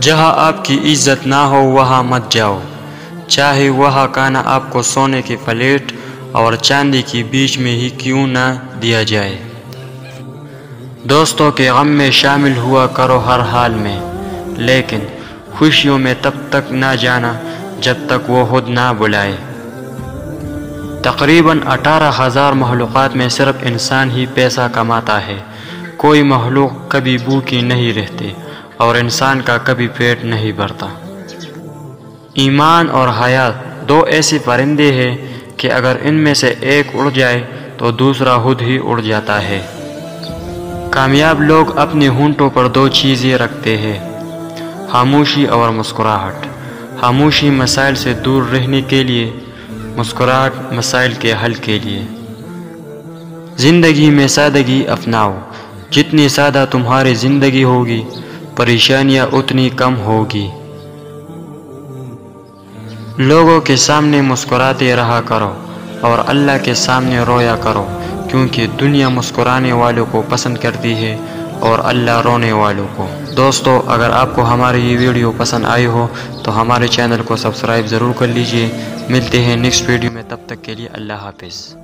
جہاں آپ کی عزت نہ ہو وہاں مت جاؤ، چاہے وہاں کھانا آپ کو سونے کی پلیٹ اور چاندی کی بیچ میں ہی کیوں نہ دیا جائے۔ دوستوں کے غم میں شامل ہوا کرو ہر حال میں، لیکن خوشیوں میں تب تک نہ جانا جب تک وہ خود نہ بلائے۔ تقریباً 18,000 مخلوقات میں صرف انسان ہی پیسہ کماتا ہے۔ کوئی مخلوق کبھی بھوکی نہیں رہتی اور انسان کا کبھی پیٹ نہیں بھرتا۔ ایمان اور حیات دو ایسے پرندے ہیں کہ اگر ان میں سے ایک اڑ جائے تو دوسرا خود ہی اڑ جاتا ہے۔ کامیاب لوگ اپنے ہونٹوں پر دو چیزیں رکھتے ہیں، خاموشی اور مسکراہٹ۔ خاموشی مسائل سے دور رہنے کے لیے، مسکراہٹ مسائل کے حل کے لیے۔ زندگی میں سادگی اپناؤ، جتنی سادہ تمہاری زندگی ہوگی پریشانیاں اتنی کم ہوگی۔ لوگوں کے سامنے مسکراتے رہا کرو اور اللہ کے سامنے رویا کرو، کیونکہ دنیا مسکرانے والوں کو پسند کرتی ہے اور اللہ رونے والوں کو۔ دوستو، اگر آپ کو ہماری یہ ویڈیو پسند آئی ہو تو ہمارے چینل کو سبسکرائب ضرور کر لیجئے۔ ملتے ہیں نیکسٹ ویڈیو میں، تب تک کے لیے اللہ حافظ۔